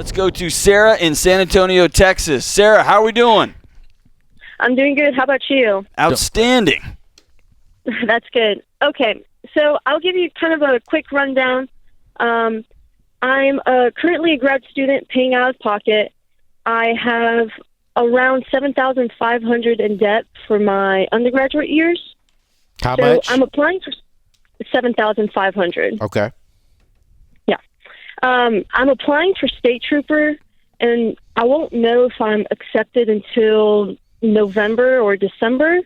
Let's go to Sarah in San Antonio, Texas. Sarah, how are we doing? I'm doing good. How about you? Outstanding. That's good. Okay, so I'll give you kind of a quick rundown. I'm currently a grad student paying out of pocket. I have around $7,500 in debt for my undergraduate years. How much? I'm applying for $7,500. Okay. Yeah. I'm applying for state trooper, and I won't know if I'm accepted until November or December.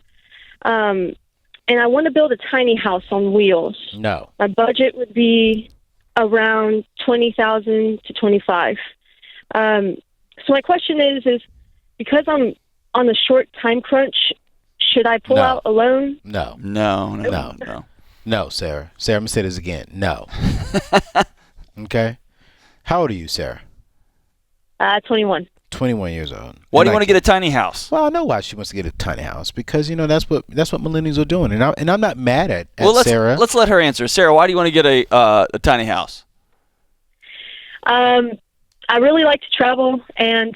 And I want to build a tiny house on wheels. No. My budget would be around $20,000 to $25,000. So my question is because I'm on a short time crunch, should I pull out a loan? No. No, Sarah. Sarah, I'm going to say this again. No. Okay. How old are you, Sarah? 21. 21 years old. Why do you want to get a tiny house? Well, I know why she wants to get a tiny house, because that's what millennials are doing, and I'm not mad at Sarah. Let's let her answer. Sarah, why do you want to get a tiny house? I really like to travel, and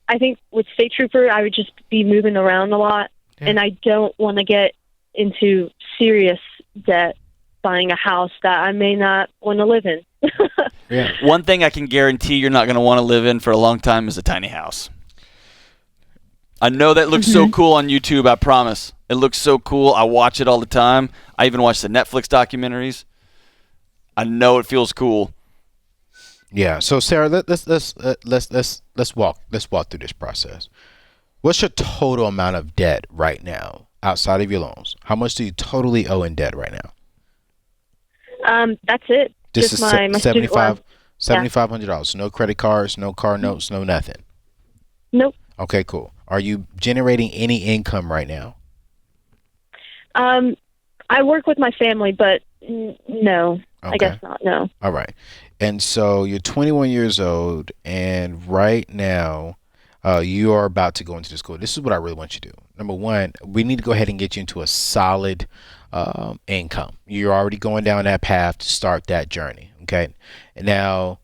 I think with state trooper, I would just be moving around a lot, and I don't want to get into serious debt buying a house that I may not want to live in. Yeah. One thing I can guarantee you're not going to want to live in for a long time is a tiny house. I know that looks so cool on YouTube, I promise. It looks so cool. I watch it all the time. I even watch the Netflix documentaries. I know it feels cool. Yeah. So Sarah, let's walk through this process. What's your total amount of debt right now outside of your loans? How much do you totally owe in debt right now? That's it. This just is my $7,500. No credit cards, no car notes, no nothing. Nope. Okay, cool. Are you generating any income right now? I work with my family, but no. Okay. I guess not. No. All right. And so you're 21 years old, and right now you are about to go into the school. This is what I really want you to do. Number one, we need to go ahead and get you into a solid income. You're already going down that path to start that journey. Okay. Now,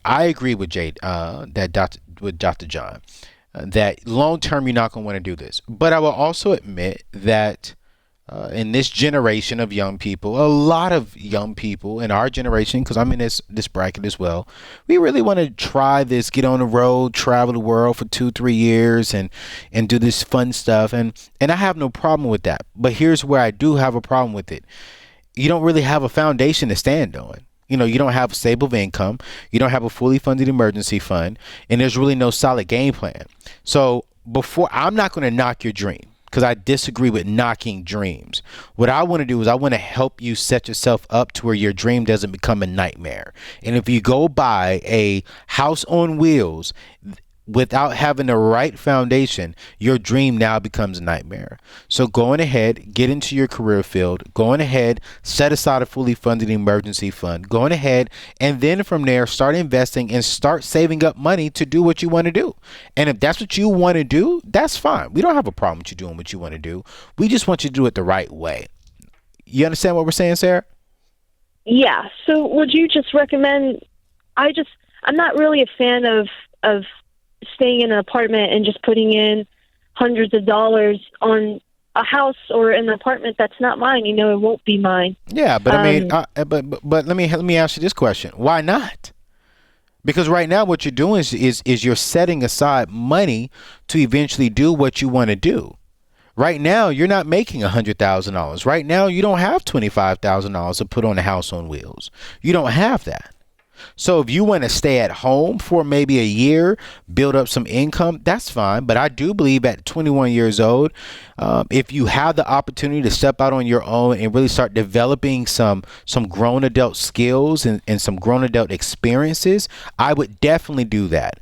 I agree with Dr. John, that long term you're not going to want to do this. But I will also admit that in this generation of young people, a lot of young people in our generation, because I'm in this bracket as well, we really want to try this, get on the road, travel the world for 2-3 years and do this fun stuff. And I have no problem with that. But here's where I do have a problem with it. You don't really have a foundation to stand on. You don't have a stable income. You don't have a fully funded emergency fund. And there's really no solid game plan. So I'm not going to knock your dream, because I disagree with knocking dreams. What I want to do is I want to help you set yourself up to where your dream doesn't become a nightmare. And if you go buy a house on wheels without having the right foundation, your dream now becomes a nightmare. So going ahead, get into your career field, going ahead, set aside a fully funded emergency fund, going ahead, and then from there, start investing and start saving up money to do what you want to do. And if that's what you want to do, that's fine. We don't have a problem with you doing what you want to do. We just want you to do it the right way. You understand what we're saying, Sarah? Yeah. So would you just recommend, I'm not really a fan of staying in an apartment and just putting in hundreds of dollars on a house or an apartment that's not mine. It won't be mine. Yeah, but I mean, but let me ask you this question: why not? Because right now, what you're doing is you're setting aside money to eventually do what you want to do. Right now, you're not making $100,000. Right now, you don't have $25,000 to put on a house on wheels. You don't have that. So if you want to stay at home for maybe a year, build up some income, that's fine. But I do believe at 21 years old, if you have the opportunity to step out on your own and really start developing some grown adult skills and some grown adult experiences, I would definitely do that.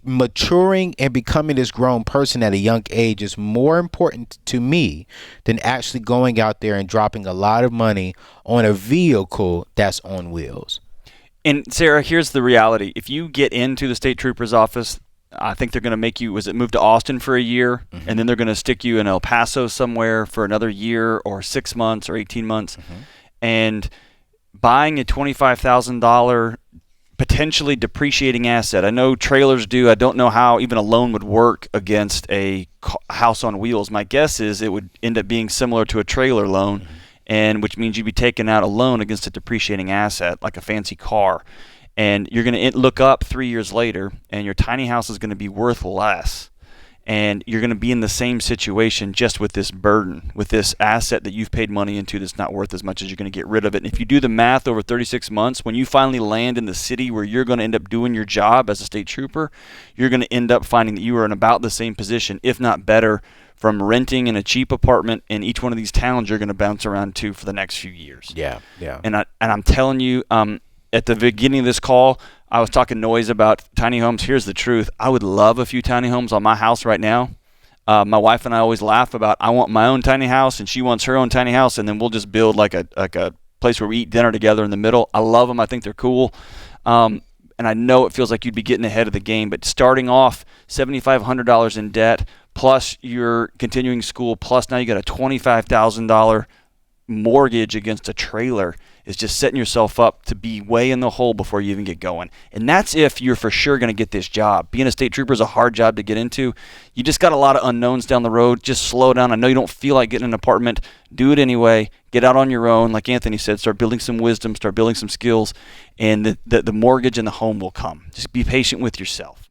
Maturing and becoming this grown person at a young age is more important to me than actually going out there and dropping a lot of money on a vehicle that's on wheels. And Sarah, here's the reality. If you get into the state trooper's office, I think they're going to make you, move to Austin for a year, and then they're going to stick you in El Paso somewhere for another year or 6 months or 18 months. And buying a $25,000 potentially depreciating asset. I know trailers do. I don't know how even a loan would work against a house on wheels. My guess is it would end up being similar to a trailer loan, and which means you'd be taking out a loan against a depreciating asset like a fancy car. And you're going to look up 3 years later, and your tiny house is going to be worth less. And you're going to be in the same situation just with this burden, with this asset that you've paid money into that's not worth as much as you're going to get rid of it. And if you do the math over 36 months, when you finally land in the city where you're going to end up doing your job as a state trooper, you're going to end up finding that you are in about the same position, if not better, from renting in a cheap apartment in each one of these towns you're going to bounce around to for the next few years. Yeah. And I'm telling you, at the beginning of this call, I was talking noise about tiny homes. Here's the truth. I would love a few tiny homes on my house right now. My wife and I always laugh about I want my own tiny house and she wants her own tiny house, and then we'll just build like a place where we eat dinner together in the middle. I love them. I think they're cool. And I know it feels like you'd be getting ahead of the game, but starting off $7,500 in debt, plus you're continuing school, plus now you got a $25,000 mortgage against a trailer, is just setting yourself up to be way in the hole before you even get going. And that's if you're for sure going to get this job. Being a state trooper is a hard job to get into. You just got a lot of unknowns down the road. Just slow down. I know you don't feel like getting an apartment. Do it anyway. Get out on your own. Like Anthony said, start building some wisdom, start building some skills, and the mortgage and the home will come. Just be patient with yourself.